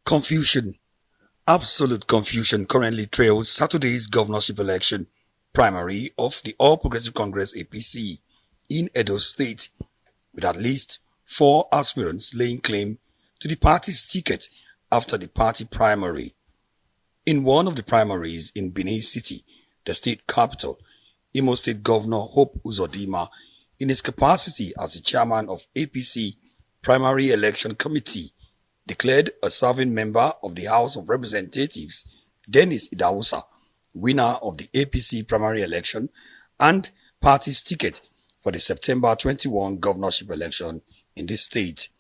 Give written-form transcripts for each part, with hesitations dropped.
Confusion, absolute confusion currently trails Saturday's governorship election primary of the All Progressive Congress APC in Edo State, with at least 4 aspirants laying claim to the party's ticket after the party primary. In one of the primaries in Benin City, the state capital, Imo State Governor Hope Uzodinma, in his capacity as the chairman of APC Primary Election Committee, declared a serving member of the House of Representatives, Dennis Idausa, winner of the APC primary election and party's ticket for the September 21 governorship election in the state.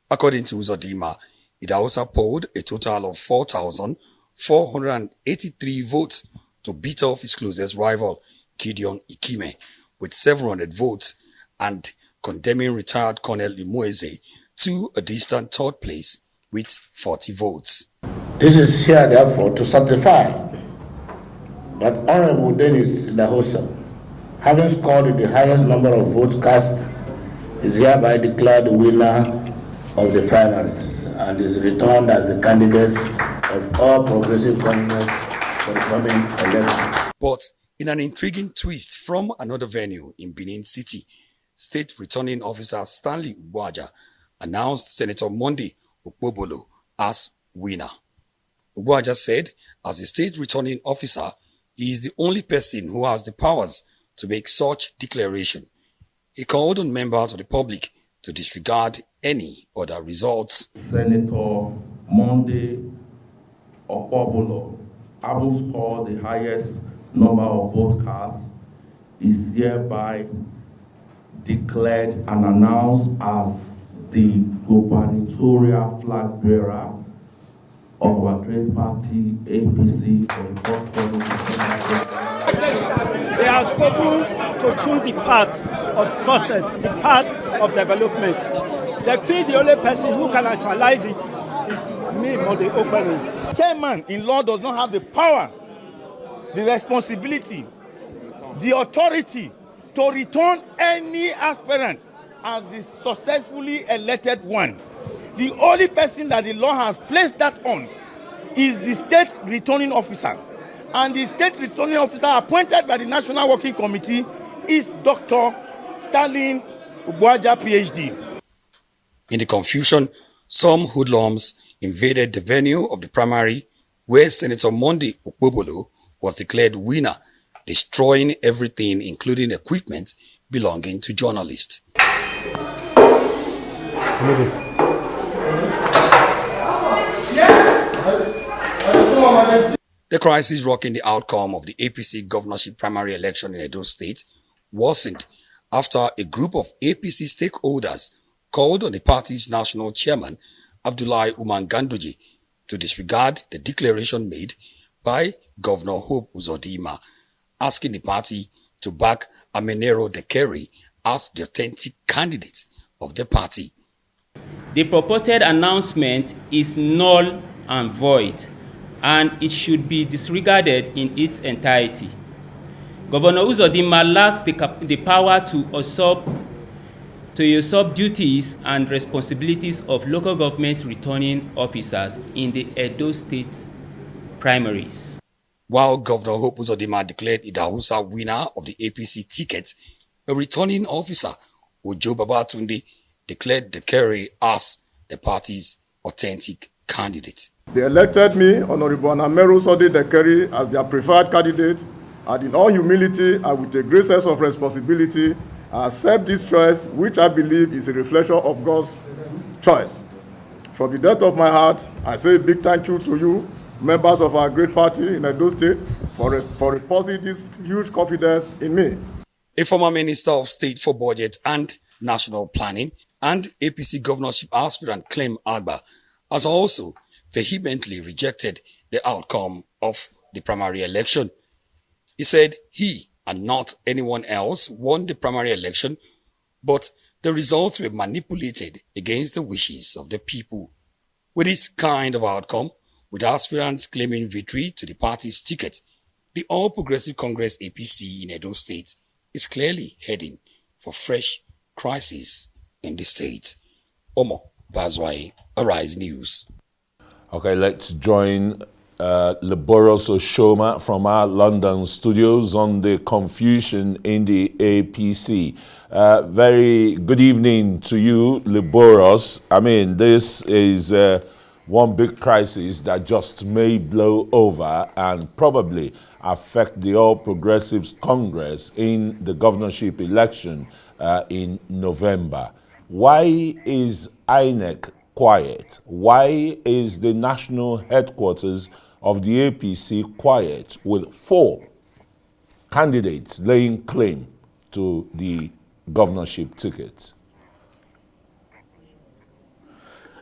According to Uzodinma, Idausa polled a total of 4,483 votes to beat off his closest rival, Gideon Ikime, with 700 votes, and condemning retired Colonel Imoeze to a distant third place with 40 votes. This is here, therefore, to certify that Honorable Dennis Idausa, having scored the highest number of votes cast, is hereby declared the winner of the primaries and is returned as the candidate of All Progressive Congress for the coming election. But in an intriguing twist from another venue in Benin City, State Returning Officer Stanley Ugboaja announced Senator Monday Okpobolo as winner. Ugboaja said, as a state returning officer, he is the only person who has the powers to make such declaration. He called on members of the public to disregard any other results. Senator Monday Okpobolo, having scored the highest number of votes cast, is hereby declared and announced as the gubernatorial flag bearer of our great party, APC, for the forthcoming. They have spoken to choose the path of success, the path of development. They feel the only person who can actualize it is me, Monday Okpobolo. Chairman in law does not have the power, the responsibility, the authority to return any aspirant as the successfully elected one. The only person that the law has placed that on is the state returning officer. And the state returning officer appointed by the National Working Committee is Dr. Stanley Ugboaja, PhD. In the confusion, some hoodlums invaded the venue of the primary where Senator Monday Okpobolo was declared winner, destroying everything including equipment belonging to journalists. The crisis rocking the outcome of the APC governorship primary election in Edo State worsened after a group of APC stakeholders called on the party's national chairman, Abdullahi Umar Ganduje, to disregard the declaration made by Governor Hope Uzodinma, asking the party to back Amenero Dekeri as the authentic candidate of the party. The purported announcement is null and void, and it should be disregarded in its entirety. Governor Uzodinma lacks the power to usurp duties and responsibilities of local government returning officers in the Edo State primaries. While Governor Hope Uzodinma declared Idausa winner of the APC ticket, a returning officer, Ojo Babatunde, declared Dekeri as the party's authentic candidate. They elected me, Honorable Anameru Sodi Dekeri, as their preferred candidate, and in all humility and with a great sense of responsibility, I accept this choice, which I believe is a reflection of God's choice. From the depth of my heart, I say a big thank you to you, members of our great party in Edo State, for reposing this huge confidence in me. A former Minister of State for Budget and National Planning and APC governorship aspirant Clem Agba has also vehemently rejected the outcome of the primary election. He said he and not anyone else won the primary election, but the results were manipulated against the wishes of the people. With this kind of outcome, with aspirants claiming victory to the party's ticket, the All Progressive Congress APC in Edo State is clearly heading for fresh crisis in the state. Omo That's why Arise News. Okay, let's join Liborous Oshoma from our London studios on the confusion in the APC. Very good evening to you, Liborous. I mean, this is one big crisis that just may blow over and probably affect the All Progressives Congress in the governorship election in November. Why is INEC quiet? Why is the national headquarters of the APC quiet with 4 candidates laying claim to the governorship ticket?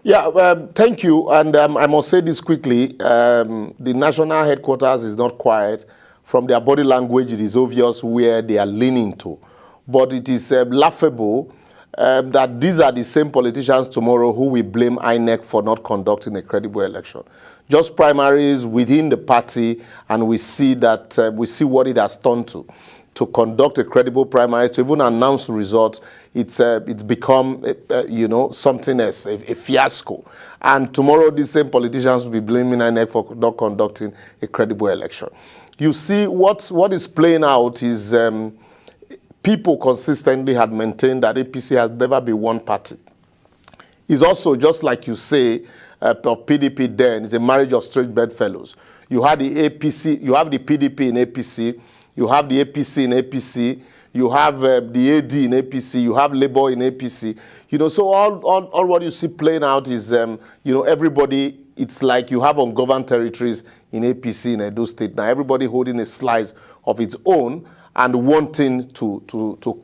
Yeah, thank you. And I must say this quickly. The national headquarters is not quiet. From their body language, it is obvious where they are leaning to. But it is laughable that these are the same politicians tomorrow who will blame INEC for not conducting a credible election. Just primaries within the party, and we see that we see what it has turned to conduct a credible primary, to even announce the results. It's become something else, a fiasco. And tomorrow these same politicians will be blaming INEC for not conducting a credible election. You see what is playing out is people consistently had maintained that APC has never been one party. It's also, just like you say, of PDP then, it's a marriage of straight bedfellows. You had the APC, you have the PDP in APC, you have the APC in APC, you have the AD in APC, you have Labour in APC. So all what you see playing out is, everybody, it's like you have ungoverned territories in APC in Edo State. Now everybody holding a slice of its own and wanting to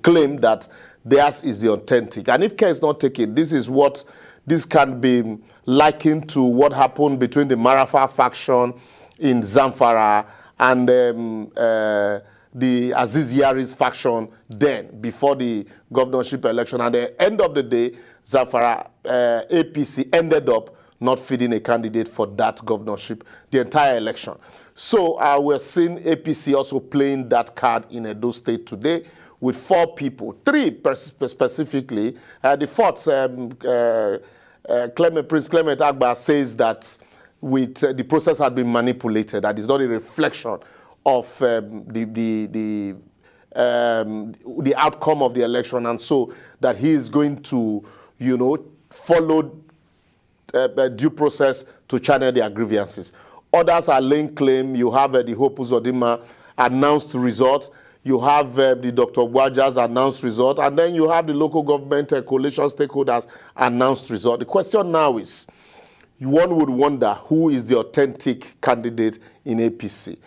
claim that theirs is the authentic. And if care is not taken, this can be likened to what happened between the Marafa faction in Zamfara and the Aziz Yari's faction then, before the governorship election. At the end of the day, Zamfara APC ended up not feeding a candidate for that governorship the entire election. So we're seeing APC also playing that card in Edo State today with 4 people, 3 specifically. The 4th, Prince Clement Agba, says that the process had been manipulated, that is not a reflection of the outcome of the election, and so that he is going to, follow due process to channel their grievances. Others are laying claim. You have the Hope Uzodinma announced result. You have the Dr. Waja's announced result. And then you have the local government coalition stakeholders announced result. The question now is, one would wonder who is the authentic candidate in APC.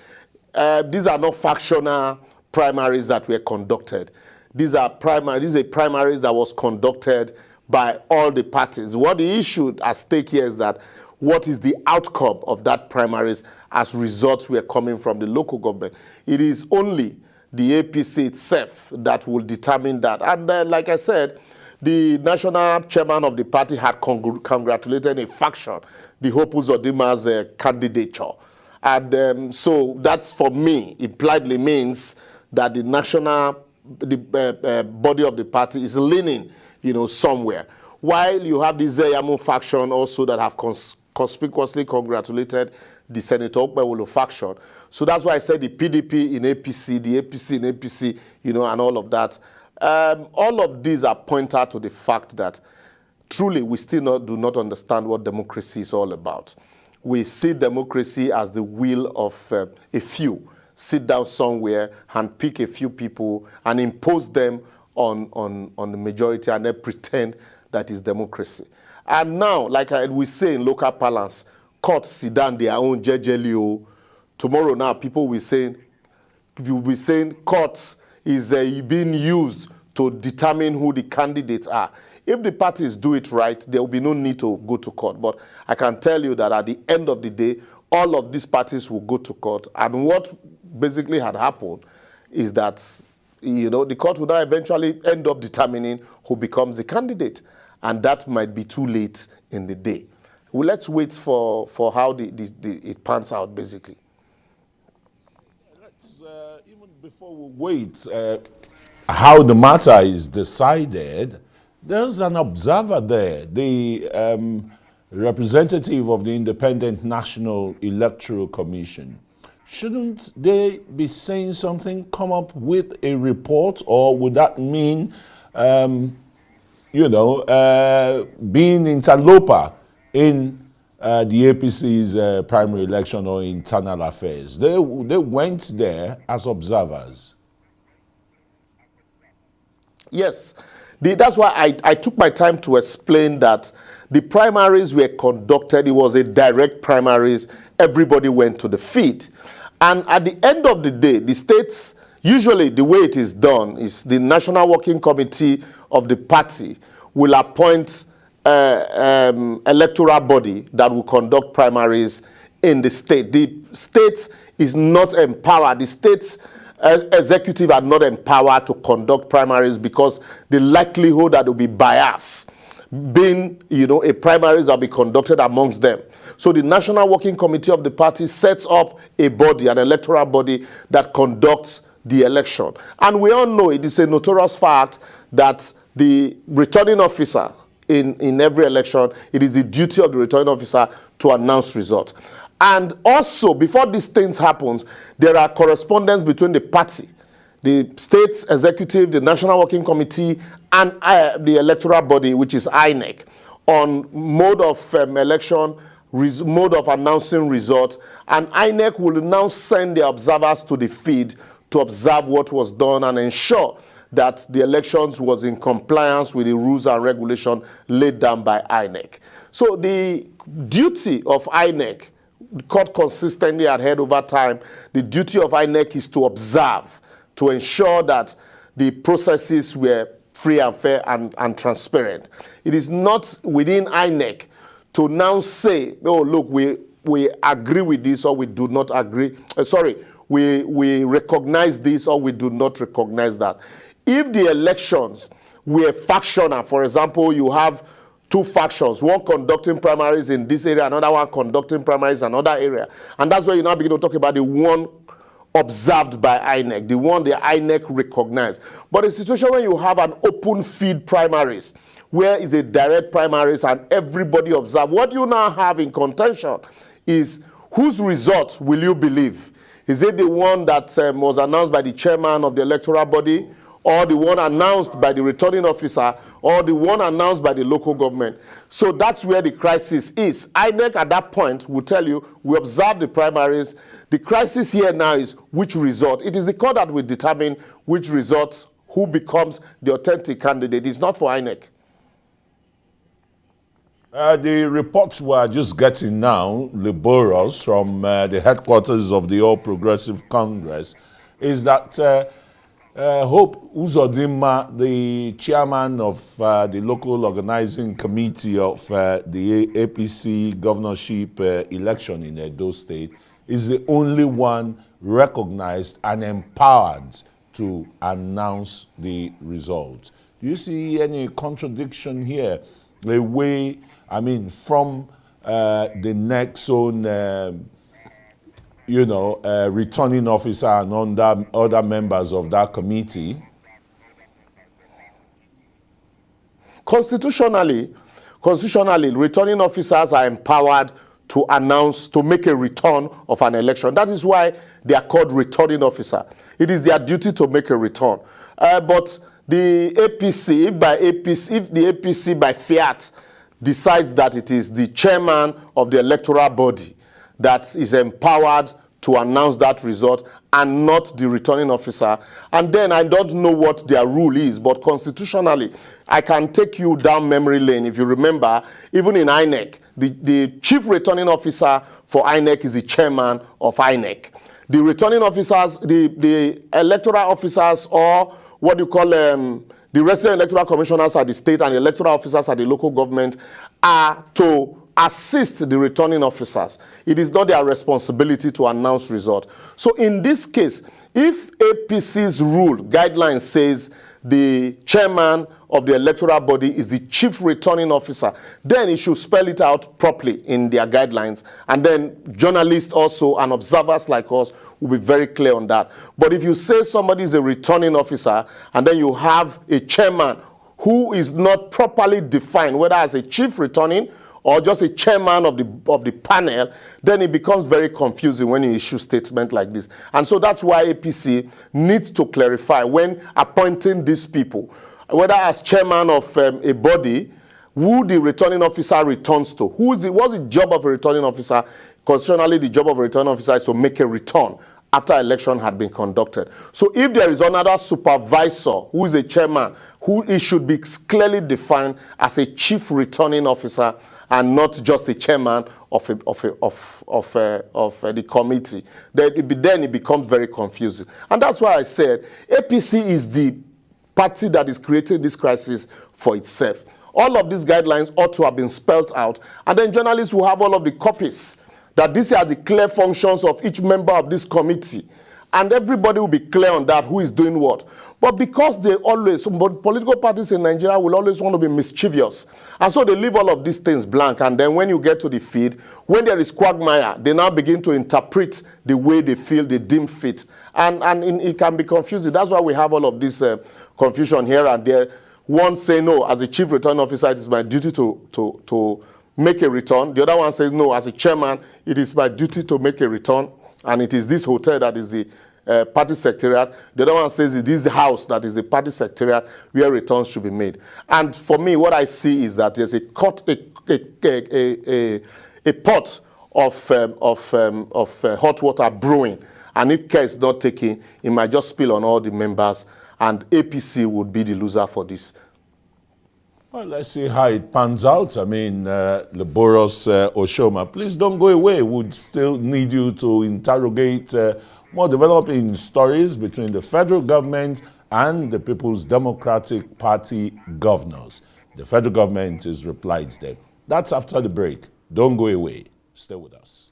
These are not factional primaries that were conducted. These are primaries that was conducted by all the parties. What the issue at stake here is that what is the outcome of that primaries as results were coming from the local government. It is only the APC itself that will determine that. And like I said, the national chairman of the party had congratulated a faction, the Hope Uzodinma's candidature. And so that's, for me, impliedly means that the national body of the party is leaning, somewhere. While you have the Zeyamu faction also that have conspicuously congratulated the Senator Okpewolo faction. So that's why I said the PDP in APC, the APC in APC, and all of that. All of these are pointer to the fact that truly we still do not understand what democracy is all about. We see democracy as the will of a few. Sit down somewhere and pick a few people and impose them on the majority, and then pretend that is democracy. And now, like we say in local parlance, courts sit down their own jejely. Tomorrow now, people will be saying courts is being used to determine who the candidates are. If the parties do it right, there will be no need to go to court. But I can tell you that at the end of the day, all of these parties will go to court. And what basically had happened is that, the court will now eventually end up determining who becomes the candidate. And that might be too late in the day. Well, let's wait for how it pans out, basically. Let's, even before we wait, how the matter is decided, there's an observer there, the representative of the Independent National Electoral Commission. Shouldn't they be saying something, come up with a report, or would that mean, being interloper in the APC's primary election or internal affairs? They went there as observers. Yes, that's why I took my time to explain that the primaries were conducted. It was a direct primaries. Everybody went to the field. And at the end of the day, the states, usually the way it is done is the National Working Committee of the party will appoint electoral body that will conduct primaries in the state. The state is not empowered. The state's executive are not empowered to conduct primaries because the likelihood that there will be bias being, a primaries that will be conducted amongst them. So the National Working Committee of the party sets up a body, an electoral body that conducts the election. And we all know it is a notorious fact that the returning officer in every election, it is the duty of the returning officer to announce results. And also, before these things happen, there are correspondence between the party, the state's executive, the National Working Committee, and the electoral body, which is INEC, on mode of election, mode of announcing results. And INEC will now send the observers to the field to observe what was done and ensure that the elections was in compliance with the rules and regulations laid down by INEC. So the duty of INEC, the court consistently adhered over time, the duty of INEC is to observe, to ensure that the processes were free and fair and transparent. It is not within INEC to now say, oh, look, we agree with this or we do not agree. We recognize this or we do not recognize that. If the elections were factional, for example, you have two factions, one conducting primaries in this area, another one conducting primaries in another area. And that's where you now begin to talk about the one observed by INEC, the one the INEC recognized. But a situation where you have an open field primaries, where is a direct primaries and everybody observe, what you now have in contention is whose results will you believe? Is it the one that was announced by the chairman of the electoral body, or the one announced by the returning officer, or the one announced by the local government? So that's where the crisis is. INEC at that point will tell you, we observe the primaries. The crisis here now is which result. It is the court that will determine which results, who becomes the authentic candidate. It's not for INEC. The reports we're just getting now, Liborous, from the headquarters of the All Progressive Congress, is that Hope Uzodinma, the chairman of the local organizing committee of the APC governorship election in Edo State, is the only one recognized and empowered to announce the results. Do you see any contradiction here? The way, from the next own, returning officer and other members of that committee? Constitutionally, returning officers are empowered to announce, to make a return of an election. That is why they are called returning officer. It is their duty to make a return. But the APC, if the APC by fiat decides that it is the chairman of the electoral body that is empowered to announce that result and not the returning officer, and then I don't know what their rule is, but constitutionally, I can take you down memory lane. If you remember, even in INEC, the chief returning officer for INEC is the chairman of INEC. The returning officers, the electoral officers, or what you call the resident electoral commissioners at the state and the electoral officers at the local government, are to assist the returning officers. It is not their responsibility to announce result. So in this case, if APC's rule guideline says the chairman of the electoral body is the chief returning officer, then it should spell it out properly in their guidelines. And then journalists also and observers like us will be very clear on that. But if you say somebody is a returning officer and then you have a chairman who is not properly defined, whether as a chief returning or just a chairman of the panel, then it becomes very confusing when you issue statements like this. And so that's why APC needs to clarify when appointing these people, whether as chairman of a body, who the returning officer returns to. What's the job of a returning officer? Constitutionally, the job of a returning officer is to make a return after election had been conducted. So if there is another supervisor who is a chairman, it should be clearly defined as a chief returning officer and not just a chairman of the committee. Then it becomes very confusing. And that's why I said APC is the party that is creating this crisis for itself. All of these guidelines ought to have been spelled out, and then journalists will have all of the copies, that these are the clear functions of each member of this committee, and everybody will be clear on that, who is doing what. But because political parties in Nigeria will always want to be mischievous, and so they leave all of these things blank, and then when you get to the feed, when there is quagmire, they now begin to interpret the way they feel, they deem fit, and it can be confusing. That's why we have all of this confusion here and there. One say, no, as a chief return officer, it is my duty to make a return. The other one says, no, as a chairman, it is my duty to make a return, and it is this hotel that is the party secretariat. The other one says it is the house that is the party secretariat where returns should be made. And for me, what I see is that there's a pot of hot water brewing, and if care is not taken, it might just spill on all the members, and APC would be the loser for this. Well, let's see how it pans out. I mean, Liborous, Oshoma, please don't go away. We'd still need you to interrogate more developing stories between the federal government and the People's Democratic Party governors. The federal government is replied there. That's after the break. Don't go away. Stay with us.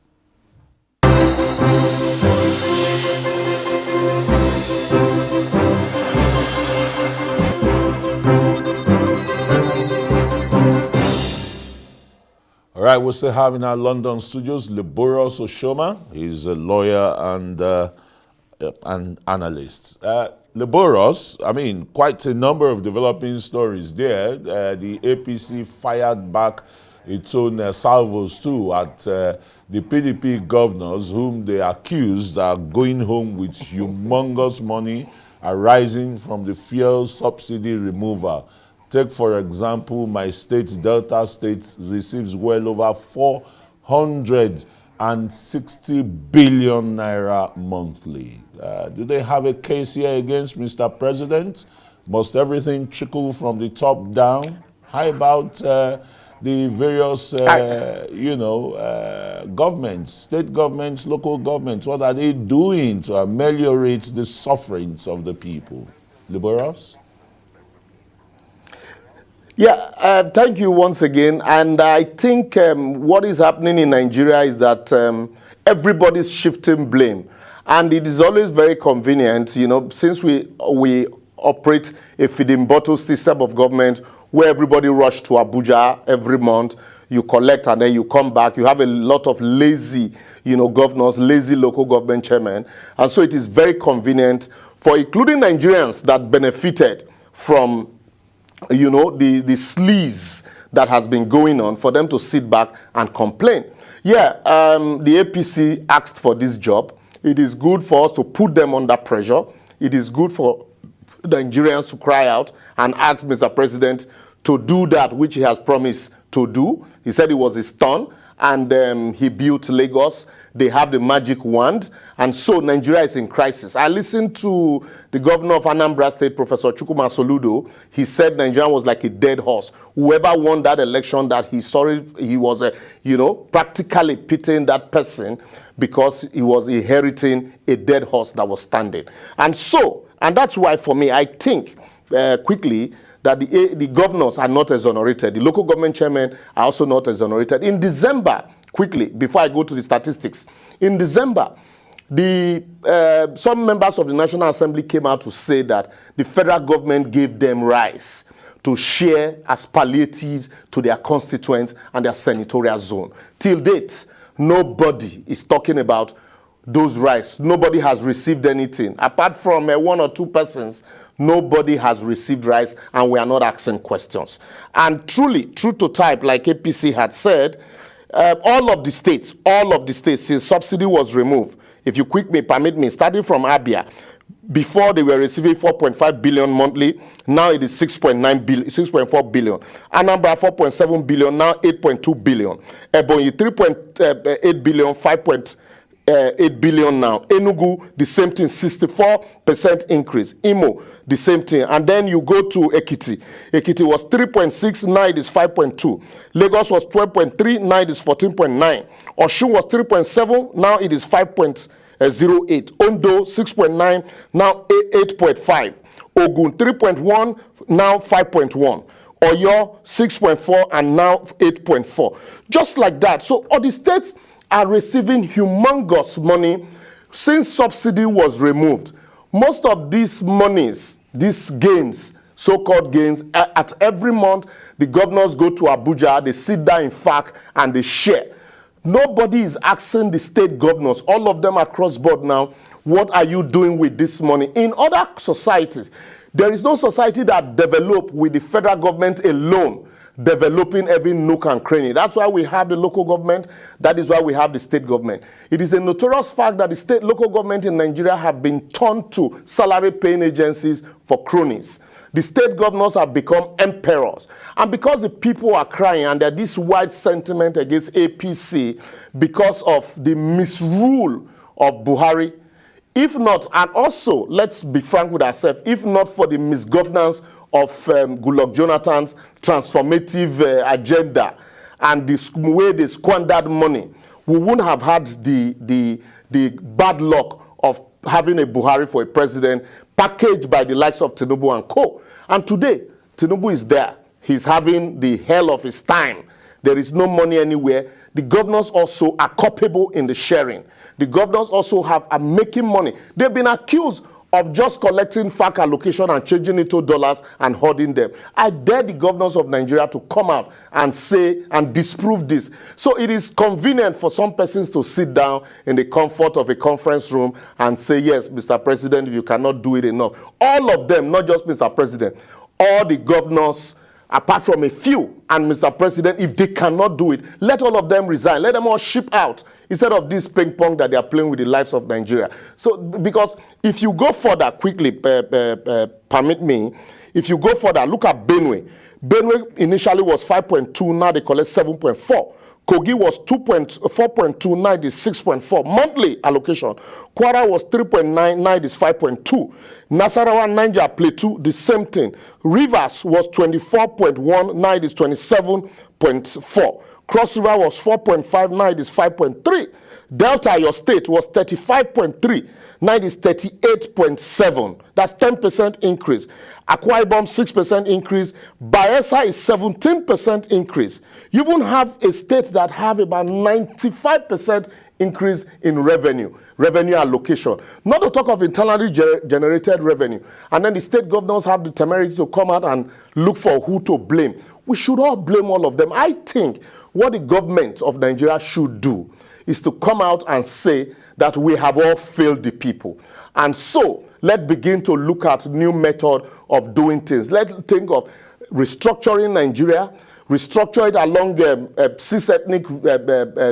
All right, we're still having our London studios Liborous Oshoma. He's a lawyer and an analyst. Liborous, I mean, quite a number of developing stories there. The APC fired back its own salvos too at the PDP governors whom they accused are going home with humongous money arising from the fuel subsidy removal. Take, for example, my state, Delta State, receives well over 460 billion naira monthly. Do they have a case here against Mr. President? Must everything trickle from the top down? How about the various, governments, state governments, local governments? What are they doing to ameliorate the sufferings of the people? Liborous? Yeah, thank you once again. And I think what is happening in Nigeria is that everybody's shifting blame. And it is always very convenient, since we operate a feeding bottle system of government where everybody rushes to Abuja every month, you collect and then you come back. You have a lot of lazy, governors, lazy local government chairmen. And so it is very convenient for including Nigerians that benefited from the sleaze that has been going on, for them to sit back and complain. Yeah, the APC asked for this job. It is good for us to put them under pressure. It is good for Nigerians to cry out and ask Mr. President to do that which he has promised to do. He said it was his turn, and he built Lagos. They have the magic wand, and so Nigeria is in crisis. I listened to the governor of Anambra State, Professor Chukwuma Soludo. He said Nigeria was like a dead horse. Whoever won that election, that he was, practically pitying that person because he was inheriting a dead horse that was standing. And that's why, for me, I think quickly that the governors are not exonerated. The local government chairmen are also not exonerated. In December, quickly, before I go to the statistics, in December, some members of the National Assembly came out to say that the federal government gave them rice to share as palliatives to their constituents and their senatorial zone. Till date, nobody is talking about those rice. Nobody has received anything. Apart from 1 or 2 persons, nobody has received rice, and we are not asking questions. And truly, true to type, like APC had said, all of the states, since subsidy was removed, if you permit me, starting from Abia, before they were receiving 4.5 billion monthly, now it is 6.9 billion, 6.4 billion. Anambra 4.7 billion, now 8.2 billion. Ebonyi 3.8 billion, 5.8 billion now. Enugu, the same thing, 64% increase. Imo, the same thing. And then you go to Ekiti. Ekiti was 3.6, now it is 5.2. Lagos was 12.3, now it is 14.9. Oshun was 3.7, now it is 5.08. Ondo 6.9, now 8.5. Ogun 3.1, now 5.1. Oyo 6.4, and now 8.4. Just like that. So all the states are receiving humongous money since subsidy was removed. Most of these monies, these gains, so-called gains, at every month, the governors go to Abuja, they sit down in FAC, and they share. Nobody is asking the state governors, all of them across board now, what are you doing with this money? In other societies, there is no society that develop with the federal government alone, developing every nook and cranny. That's why we have the local government. That is why we have the state government. It is a notorious fact that the local government in Nigeria have been turned to salary-paying agencies for cronies. The state governors have become emperors. And because the people are crying, and there's this wide sentiment against APC because of the misrule of Buhari, if not, and also, let's be frank with ourselves, if not for the misgovernance of Goodluck Jonathan's transformative agenda and the way they squandered money, we wouldn't have had the bad luck of having a Buhari for a president packaged by the likes of Tinubu and co. And today, Tinubu is there. He's having the hell of his time. There is no money anywhere. The governors also are culpable in the sharing. The governors also are making money. They've been accused of just collecting FAC allocation and changing it to dollars and hoarding them. I dare the governors of Nigeria to come out and say and disprove this. So it is convenient for some persons to sit down in the comfort of a conference room and say, yes, Mr. President, you cannot do it enough. All of them, not just Mr. President, all the governors, apart from a few, and Mr. President, if they cannot do it, let all of them resign. Let them all ship out instead of this ping pong that they are playing with the lives of Nigeria. So, because if you go further, quickly, permit me, if you go further, look at Benue. Benue initially was 5.2, now they collect 7.4. Kogi was 4.2, now it is 6.4 monthly allocation. Kwara was 3.9, now it is 5.2. Nasarawa, Niger, Plateau, the same thing. Rivers was 24.1, now it is 27.4. Cross River was 4.5, now it is 5.3. Delta, your state, was 35.3, now it is 38.7. That's 10% increase. Akwa Ibom, 6% increase. Bayelsa is 17% increase. You even have a state that have about 95% increase in revenue allocation. Not to talk of internally generated revenue. And then the state governors have the temerity to come out and look for who to blame. We should all blame all of them. I think what the government of Nigeria should do is to come out and say that we have all failed the people. And so, let's begin to look at new method of doing things. Let's think of restructuring Nigeria, restructure it along cis-ethnic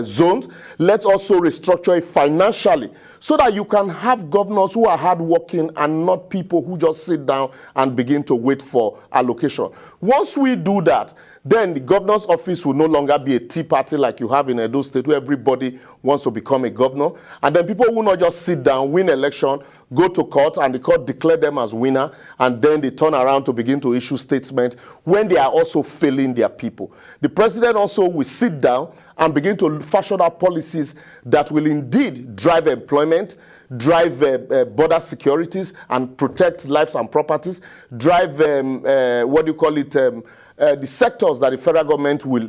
zones. Let's also restructure it financially so that you can have governors who are hardworking and not people who just sit down and begin to wait for allocation. Once we do that, then the governor's office will no longer be a tea party like you have in Edo State where everybody wants to become a governor. And then people will not just sit down, win election, go to court, and the court declare them as winner, and then they turn around to begin to issue statements when they are also failing their people. The president also will sit down and begin to fashion out policies that will indeed drive employment, drive border securities and protect lives and properties, drive, the sectors that the federal government will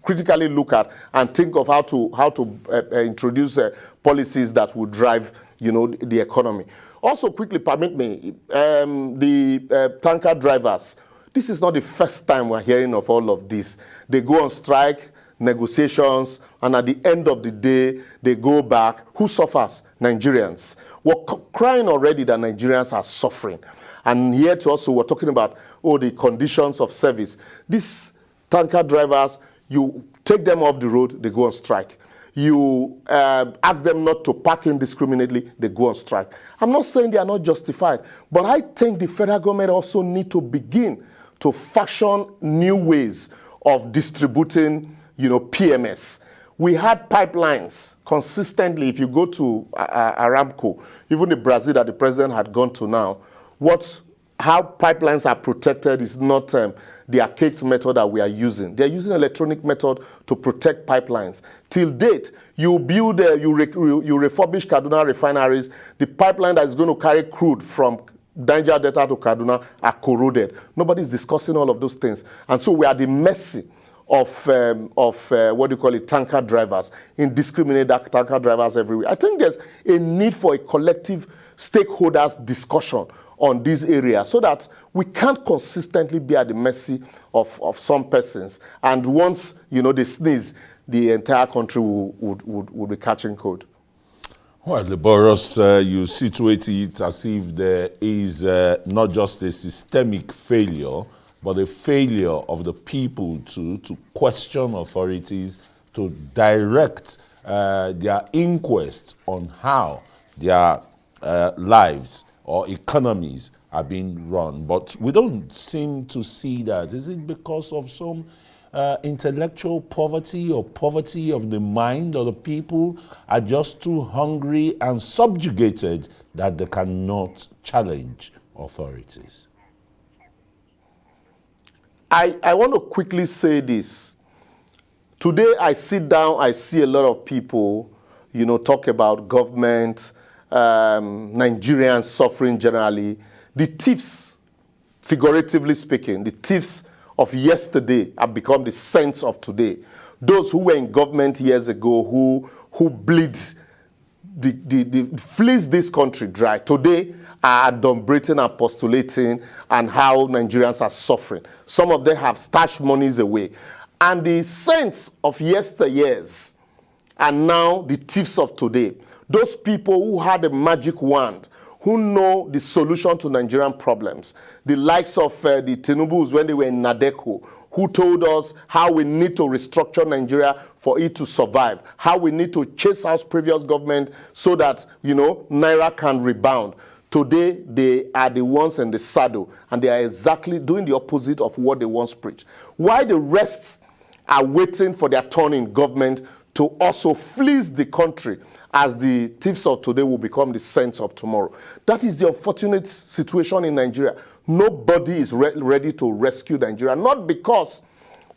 critically look at and think of how to introduce policies that will drive, the economy. Also, quickly permit me, the tanker drivers. This is not the first time we're hearing of all of this. They go on strike, negotiations, and at the end of the day, they go back. Who suffers? Nigerians. We're crying already that Nigerians are suffering. And yet also we're talking about, the conditions of service. These tanker drivers, you take them off the road, they go on strike. You ask them not to park indiscriminately, they go on strike. I'm not saying they are not justified, but I think the federal government also need to begin to fashion new ways of distributing, PMS. We had pipelines consistently. If you go to Aramco, even the Brazil that the president had gone to now, how pipelines are protected is not the archaic method that we are using. They're using electronic method to protect pipelines. Till date, you build, you refurbish Kaduna refineries, the pipeline that is going to carry crude from Niger Delta to Kaduna are corroded. Nobody's discussing all of those things. And so we are at the mercy of tanker drivers, indiscriminate tanker drivers everywhere. I think there's a need for a collective stakeholders discussion on this area so that we can't consistently be at the mercy of some persons. And once, they sneeze, the entire country will be catching cold. Well, Liborous, you situate it as if there is not just a systemic failure, but a failure of the people to question authorities, to direct their inquest on how their lives or economies are being run. But we don't seem to see that. Is it because of some intellectual poverty or poverty of the mind, or the people are just too hungry and subjugated that they cannot challenge authorities? I want to quickly say this. Today I sit down, I see a lot of people, talk about government, Nigerians suffering generally. The thieves, figuratively speaking, the thieves of yesterday have become the saints of today. Those who were in government years ago, who bleed, fleece this country dry, today are adumbrating and postulating and how Nigerians are suffering. Some of them have stashed monies away. And the saints of yesteryears are now the thieves of today. Those people who had a magic wand, who know the solution to Nigerian problems. The likes of the Tinubus when they were in Nadeko, who told us how we need to restructure Nigeria for it to survive, how we need to chase out previous government so that, Naira can rebound. Today, they are the ones in the saddle, and they are exactly doing the opposite of what they once preached. Why the rest are waiting for their turn in government to also fleece the country, as the thieves of today will become the saints of tomorrow. That is the unfortunate situation in Nigeria. Nobody is ready to rescue Nigeria, not because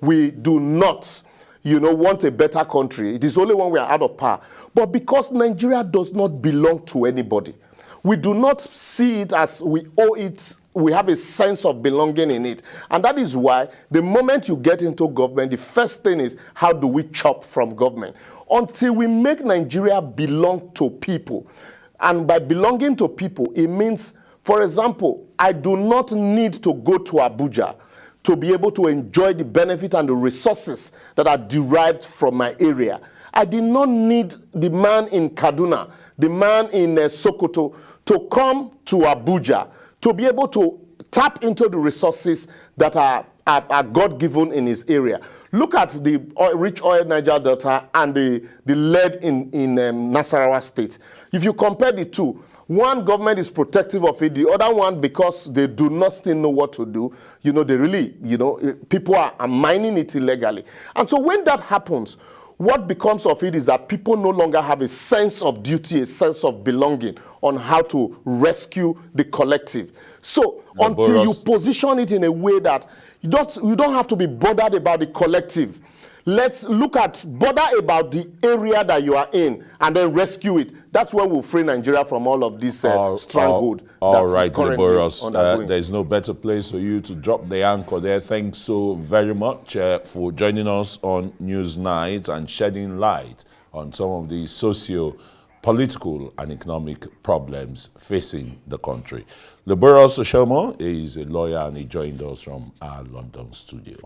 we do not, want a better country. It is only when we are out of power, but because Nigeria does not belong to anybody. We do not see it as we owe it. We have a sense of belonging in it. And that is why the moment you get into government, the first thing is, how do we chop from government? Until we make Nigeria belong to people. And by belonging to people, it means, for example, I do not need to go to Abuja to be able to enjoy the benefit and the resources that are derived from my area. I did not need the man in Kaduna, the man in Sokoto, to come to Abuja to be able to tap into the resources that are God-given in his area. Look at the rich oil Niger Delta and the lead in Nasarawa State. If you compare the two, one government is protective of it, the other one, because they do not still know what to do, they really, people are mining it illegally. And so when that happens, what becomes of it is that people no longer have a sense of duty, a sense of belonging on how to rescue the collective. So until you position it in a way that you don't have to be bothered about the collective. Let's bother about the area that you are in and then rescue it. That's when we'll free Nigeria from all of this stranglehold. All right, Liborous, there's no better place for you to drop the anchor there. Thanks so very much for joining us on Newsnight and shedding light on some of the socio-political and economic problems facing the country. Liborous Oshoma is a lawyer and he joined us from our London studio.